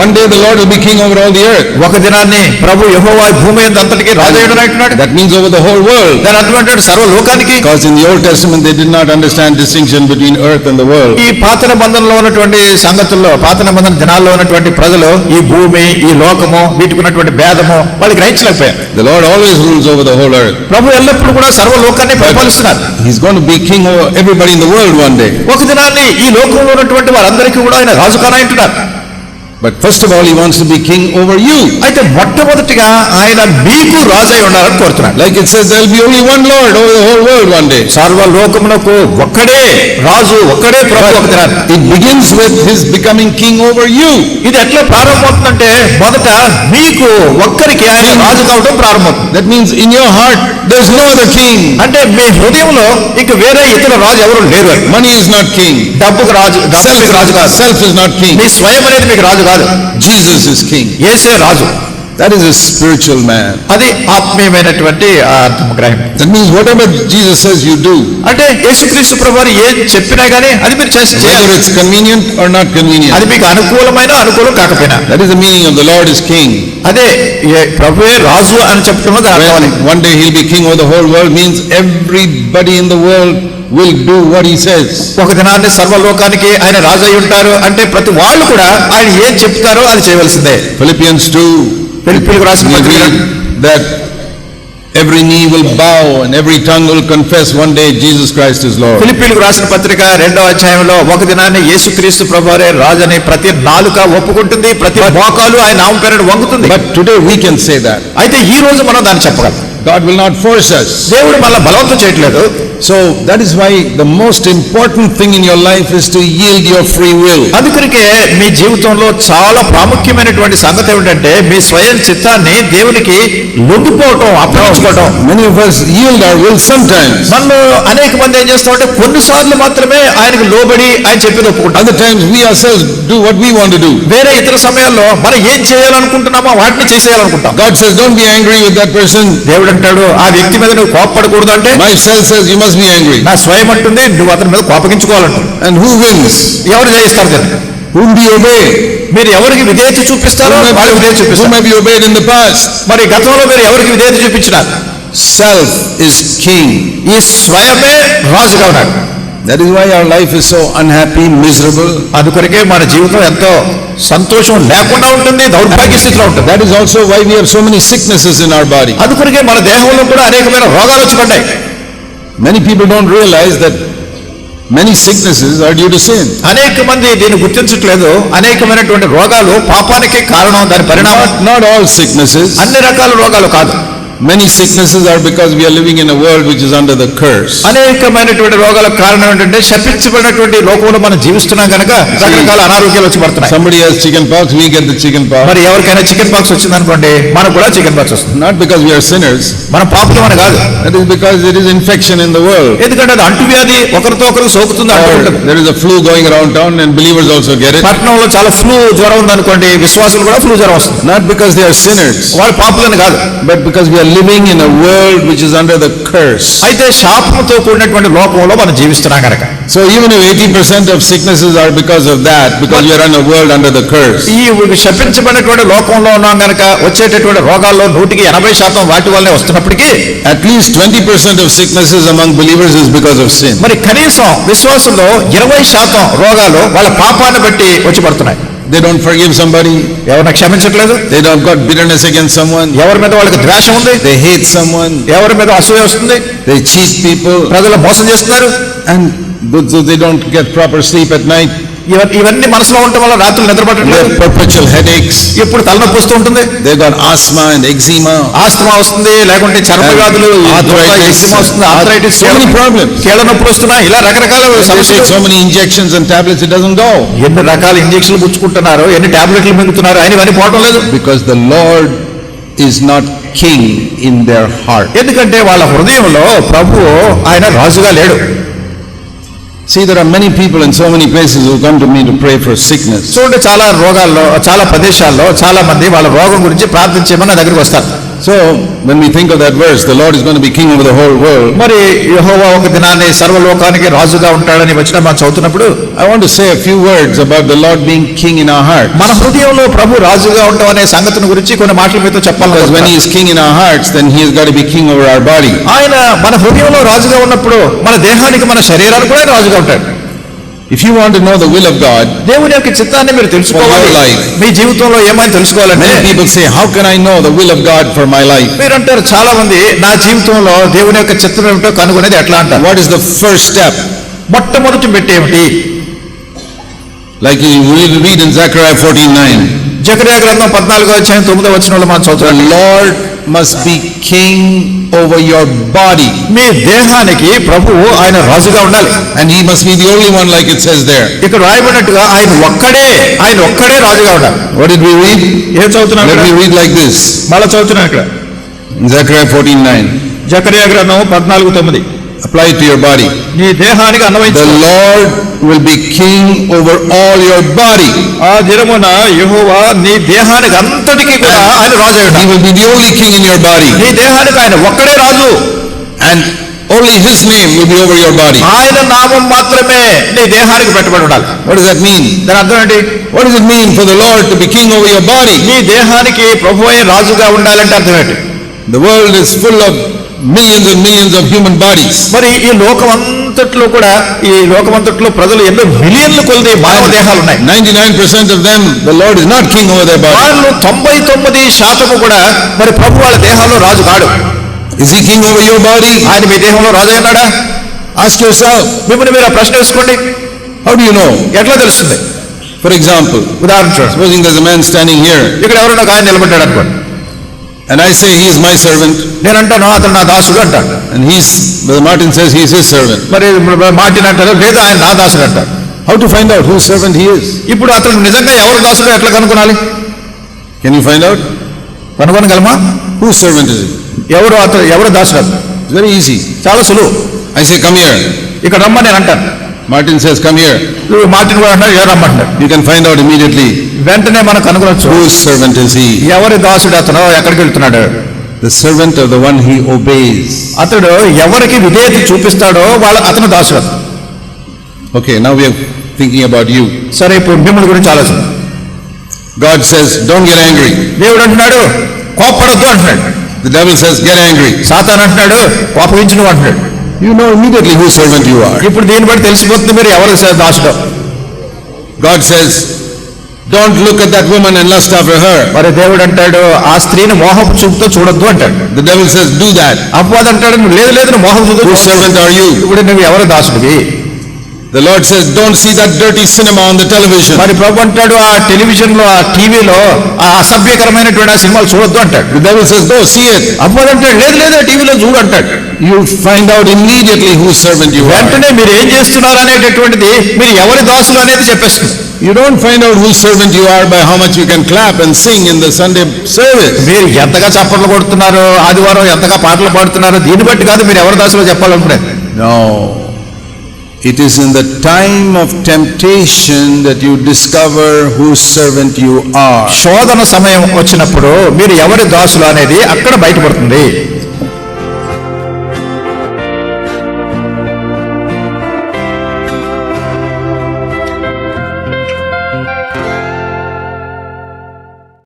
one day the Lord will be king over all the earth. ఒక దినాన్ని ప్రభు యెహోవా భూమి అంతటికి రాజు అయ్యును అంటున్నాడు. That means over the whole world. దాని అర్థం ఏంటంటే సర్వ లోకానికి. Because in the Old Testament they did not understand distinction between earth and the world. ఈ పాత నిబంధనలో ఉన్నటువంటి సంగతుల్లో, పాత నిబంధన దినాల్లో ఉన్నటువంటి ప్రజలు ఈ భూమి, ఈ లోకము, వీటికి ఉన్నటువంటి భేదము వాళ్ళు గ్రహించలేకపోయారు. The Lord always rules over the whole earth. ప్రభు ఎల్లప్పుడూ కూడా సర్వ లోకాన్ని పరిపాలిస్తున్నారు. He's going to be king over everybody in the world one day. ఒక దినాన్ని ఈ లోకంలో ఉన్నటువంటి వారందరికీ కూడా ఆయన రాజు కానంటున్నారు. But first of all he wants to be king over you. అయితే మొట్టమొదటిగా ఆయన మీకు రాజు అయి ఉండాలని కోరుతున్నాడు. Like it says there will be only one Lord over the whole world one day. సర్వ లోకమునకు ఒక్కడే రాజు, ఒక్కడే ప్రభు ఒక దినాన్ని. It begins with his becoming king over you. ఇది ఎట్లా ప్రారంభమవుతుందంటే మొదట మీకు ఒక్కరికి ఆయన రాజు కావడం ప్రారంభమవుతుంది. That means in your heart there is no other king. అంటే మీ హృదయంలో ఇక వేరే ఇతర రాజు ఎవరు లేరు. Money is not king. డబ్బుకు రాజు, డబ్బుకు రాజు కాదు. Self is not king. మీ స్వయం అనేది మీకు రాజు కాదు. Jesus is king. యేసే రాజు. That is a spiritual man. అది ఆత్మీయమైనటువంటి గ్రహం. That means whatever Jesus says you do. అంటే యేసుక్రీస్తు ప్రభువారు ఏం చెప్పినా గానీ అది మీరు చేయాలి. Whether it's convenient or not convenient. అది మీకు అనుకూలమైన అనుకూలం కాకపోయినా. That is the meaning of the Lord is king. అదే ప్రభువే రాజు అని చెప్తున్నది అర్థం. One day he'll be king over the whole world means everybody in the world will do what he says. ఒక దినాన్ని సర్వలోకానికి ఆయన రాజు అయి ఉంటారు అంటే ప్రతి వాళ్ళు కూడా ఆయన ఏం చెప్తారో అది చేయవలసిందే. Philippians 2 ఫిలిప్పీయులకు రాసిన పత్రిక that every knee will bow and every tongue will confess one day Jesus Christ is Lord. ఫిలిప్పీయులకు రాసిన పత్రిక 2వ అధ్యాయంలో ఒక దినాన్ని యేసుక్రీస్తు ప్రభువారే రాజని ప్రతి నాలుక ఒప్పుకుంటుంది, ప్రతి మోకాలు ఆయన నామం పేరున వంగుతుంది. But today we can say that. అయితే ఈ రోజు మనం దాన్ని చెప్పగలం. God will not force us. దేవుడు మళ్ళీ బలవంతం చేయట్లేదు. So that is why the most important thing in your life is to yield your free will. అందుకనికే మీ జీవితంలో చాలా ప్రాముఖ్యమైనటువంటి సంగతి ఏమిటంటే మీ స్వయం చిత్తాన్ని దేవునికి లొంగిపోవటం, అప్పగించుకోవటం. Many of us yield our will sometimes. మనలో అనేక మంది ఏం చేస్తామంటే కొన్నిసార్లు మాత్రమే ఆయనకు లోబడి ఆయన చెప్పేది ఒప్పుకుంటాం. Other times we ourselves do what we want to do. వేరే ఇతర సమయాల్లో మనం ఏం చేయాలనుకుంటున్నామో వాటిని చేసేయాలనుకుంటాం. God says don't be angry with that person. దేవుడు అంటాడు ఆ వ్యక్తి మీద నువ్వు కోపపడకూడదు అంటే My self says you must be angry. నా స్వయం అంటుంది నువ్వు అతని మీద కోపగించుకోవాలంటుంది. And who wins? ఎవరు జయిస్తారు కదా? Whom do you obey? మీరు ఎవరికి విధేయత చూపిస్తారో వాళ్ళు విధేయత చూపిస్తారు. Whom have you obeyed in the past? మరి గతంలో మీరు ఎవరికి విధేయత చూపించినారు? Self is king. ఈ స్వయమే రాజుగా ఉన్నాడు. That is why our life is so unhappy, miserable. అందుకొరకే మన జీవితం ఎంతో సంతోషం లేకుండా ఉంటుంది, దౌర్భాగ్య స్థితిలో ఉంటుంది. That is also why we have so many sicknesses in our body. అందుకొరకే మన దేహంలో కూడా అనేకమైన రోగాలు వచ్చి పడ్డాయి. Many people don't realize that many sicknesses are due to sin. అనేక మంది దీన్ని గుర్తించట్లేదు. అనేకమైనటువంటి రోగాలు పాపానికి కారణం, దాని పరిణామం. Not all sicknesses. అన్ని రకాల రోగాలు కాదు. Many sicknesses are because we are living in a world which is under the curse. అనేకమైనటువంటి రోగాలకు కారణం ఏంటంటే శపించబడినటువంటి లోకంలో మనం జీవిస్తున్నాం కనుక రకరకాల అనారోగ్యాలు వచ్చి పడుతున్నాయి. Somebody has chicken pox, we get the chicken pox. మరి ఎవరికైనా చికెన్ పాక్స్ వచ్చింది అనుకోండి, మనకు కూడా చికెన్ పాక్స్ వస్తుంది. Not because we are sinners. మన పాపం అని కాదు. That is because there is infection in the world. ఎందుకంటే అది అంటువ్యాధి, ఒకరితో ఒకరు సోకుతుంది అంటుంటుంది. There is a flu going around town and believers also get it. పట్టణంలో చాలా ఫ్లూ జ్వరం ఉంది అనుకోండి, విశ్వాసులు కూడా ఫ్లూ జ్వరం వస్తుంది. Not because they are sinners. వాళ్ళు పాపులని కాదు, but because we are living in a world which is under the curse. అయితే శాపంతో కూడినటువంటి లోకంలో మనం జీవిస్తున్నాం కనుక. So even if 80% of sicknesses are because of that, because we are in a world under the curse. ఈ శపించబడినటువంటి లోకంలో ఉన్నాం కనుక వచ్చేటటువంటి రోగాల్లో 180% వాటి వల్లే వస్తున్నప్పటికీ at least 20% of sicknesses among believers is because of sin. మరి కనీసం విశ్వాసుల్లో 20% రోగాలు వాళ్ళ పాపాన్ని బట్టి వచ్చి పడుతున్నాయి. They don't forgive somebody. ఎవరిని క్షమించట్లేదు. They don't got bitterness against someone. ఎవరి మీద వాళ్ళకి ద్వేషం ఉంది. They hate someone. ఎవరి మీద అసూయ వస్తుంది. They cheat people. ప్రజలు మోసం చేస్తున్నారు. And so they don't get proper sleep at night. ఇవన్నీ మనసులో ఉండటం వల్ల రాత్రులు నిద్రపట్టట్లేదు. Perpetual headaches. ఎప్పుడు తలనొప్పి వస్తూ ఉంటుంది. They got asthma and eczema. Asthma వస్తుంది, లేకుంటే చర్మ వ్యాధులు, ఎక్జిమా వస్తుంది, ఆర్థరైటిస్, so many problems. కీళ్ళ నొప్పులు వస్తున్నాయి. ఇలా రకరకాల సమస్యలు. So many injections and tablets, it doesn't go. ఎన్ని రకాల ఇంజెక్షన్లు పుచ్చుకుంటున్నారు, ఎన్ని టాబ్లెట్లు మింగుతున్నారు, ఆయన ఇవన్నీ పోవడం లేదు. Because the Lord is not king in their heart. ఎందుకంటే వాళ్ళ హృదయంలో ప్రభువు ఆయన రాజుగా లేడు. See, there are many people in so many places who come to me to pray for sickness. చూడండి, చాలా రోగాల్లో, చాలా ప్రదేశాల్లో చాలా మంది వాళ్ళ రోగం గురించి ప్రార్థించేమని నా దగ్గరికి వస్తారు. So, when we think of that verse, the Lord is going to be king over the whole world. మరి యెహోవా ఒక దినాన్ని సర్వలోకానికి రాజుగా ఉంటాడని వచనం మనం చదువుతున్నప్పుడు I want to say a few words about the Lord being king in our heart. మన హృదయంలో ప్రభు రాజుగా ఉండడం అనే సంగతిని గురించి కొన్ని మాటలు మీతో చెప్పాలి. Because when he is king in our hearts, then he has got to be king over our body. ఆయన మన హృదయంలో రాజుగా ఉన్నప్పుడు మన దేహానికి మన శరీరానికి కూడా ఆయన రాజుగా ఉంటాడు. If you want to know the will of God, దేవుని యొక్క చిత్తాన్ని మీరు తెలుసుకోవాలి. For your life. మీ జీవితంలో ఏమైనా తెలుసుకోవాలంటే many people say, how can I know the will of God for my life? మీరు అంటారు చాలా మంది నా జీవితంలో దేవుని యొక్క చిత్తం ఏమిటో కనుగొనేది ఎట్లా అంటారు. What is the first step? మొట్టమొదటి పెట్టేమిటి? Like you read in Zechariah 14:9. జకర్యా గ్రంథం 14:9 వచనంలో మనం చదువుతాం. The Lord must be king over your body. మీ దేహానికి ప్రభువు ఆయన రాజుగా ఉండాలి. And he must be the only one, like it says there. ఇక్కడ రాయబడినట్టుగా ఆయన ఒక్కడే రాజుగా ఉండాలి. What did we read? ఏం చదువుతున్నాం? Let me read like this. మళ్ళా చదువుతున్నాం ఇక్కడ In Zechariah 14:9. జకర్యా గ్రంథం 14:9. Apply it to your body. నీ దేహానికి అన్వయించు. The Lord will be king over all your body. ఆ దినమున యెహోవా నీ దేహానికి అంతటికి కూడా ఆయన రాజు అయ్యాడు. He will be the only king in your body. నీ దేహానికి ఆయన ఒక్కడే రాజు. And only his name will be over your body. ఆయన నామం మాత్రమే నీ దేహానికి పెట్టబడి ఉండాలి. What does that mean? దాని అర్థం ఏంటి? What does it mean for the Lord to be king over your body? నీ దేహానికి ప్రభువే రాజుగా ఉండాలంటే అర్థం ఏంటి? The world is full of millions and millions of human bodies. మరి ఈ లోకమంతట్లో కూడా ఈ లోకమంతట్లో ప్రజలు ఎన్నో మిలియన్ల కొలది మానవ దేహాలు ఉన్నాయి. 99% of them, the Lord is not king over their body. వాళ్ళు 99% కూడా మరి ప్రభు వాళ్ళ దేహాల్లో రాజు కాడు. Is he king over your body? ఆయన మీ దేహంలో రాజు అన్నాడా? Ask yourself. మిమ్మల్ని మీరు ఆ ప్రశ్న వేసుకోండి. How do you know? ఎట్లా తెలుస్తుంది? For example, ఉదాహరణ చూడండి. supposing there's a man standing here ఇక్కడ ఎవరైనా ఒక ఆయన నిలబడ్డాడు అనుకోండి. and I say he is my servant. నేను అంటాను అతను నా దాసుడు అంటాను. And Brother Martin says he is his servant. మరి మార్టిన్ అంటారు లేదా ఆయన నా దాసుడు అంటారు. How to find out whose servant he is? ఇప్పుడు అతను నిజంగా ఎవరు దాసుడు ఎట్లా కనుగొనాలి? Can you find out? కనుగొనగలమా? Whose servant is it? ఎవరు దాసుడు? It's very easy. చాలా సులువు. I say come here. ఇక్కడ రమ్మని నేను అంటాను. Martin says come here. Martin కూడా అంటారు ఎవరు రమ్మంటారు. You can find out immediately. వెంటనే మనం కనుగొనొచ్చు. Whose servant is he? ఎవరి దాసుడు అతను? ఎక్కడికి వెళ్తున్నాడు? The servant of the one he obeys. అతడు ఎవరికి విధేయత చూపిస్తాడో అతను దాసుడు. Okay, now we are thinking about you. సరే ఇప్పుడు మిమ్మల్ని గురించి ఆలోచన. God says don't get angry. దేవుడు అంటున్నాడు కోపపడొద్దు అంటున్నాడు. The devil says get angry. సాతాను అంటున్నాడు కోపగించు నువ్వు అంటున్నాడు. You know immediately whose servant you are. ఇప్పుడు దీన్ని బట్టి తెలిసిపోతుంది మీరు ఎవరు దాసుడు. God says don't look at that woman and lust after her. మరి దేవుడు అంటాడు ఆ స్త్రీని మోహపు చూపుతో చూడొద్దు అంటాడు. The devil says do that. అపవాది అంటాడు లేదు నువ్వు మోహపు చూపుతో. Whose servant are you? ఇప్పుడు నువ్వు ఎవరు దాసుడివి? The Lord says don't see that dirty cinema on the television. మరి ప్రభు అంటాడు ఆ టెలివిజన్ లో ఆ టీవీలో ఆ అసభ్యకరమైనటువంటి ఆ సినిమాలు చూడొద్దు అంటాడు. The devil says go see it. అపవాది అంటాడు లేదు టీవీలో చూడు అంటాడు. You find out immediately whose servant you are. వెంటనే మీరు ఏం చేస్తున్నారు అనేటటువంటిది మీరు ఎవరి దాసులు అనేది చెప్పేస్తుంది. You don't find out whose servant you are by how much you can clap and sing in the Sunday service. మీరు ఎంతగా చప్పట్లు కొడుతున్నారు ఆదివారం ఎంతగా పాటలు పాడుతున్నారు దీన్ని బట్టి కాదు మీరు ఎవరి దాసులో చెప్పాలనుకునేది. No. It is in the time of temptation that you discover whose servant you are. శోధన సమయం వచ్చినప్పుడు మీరు ఎవరి దాసులు అనేది అక్కడ బయటపడుతుంది.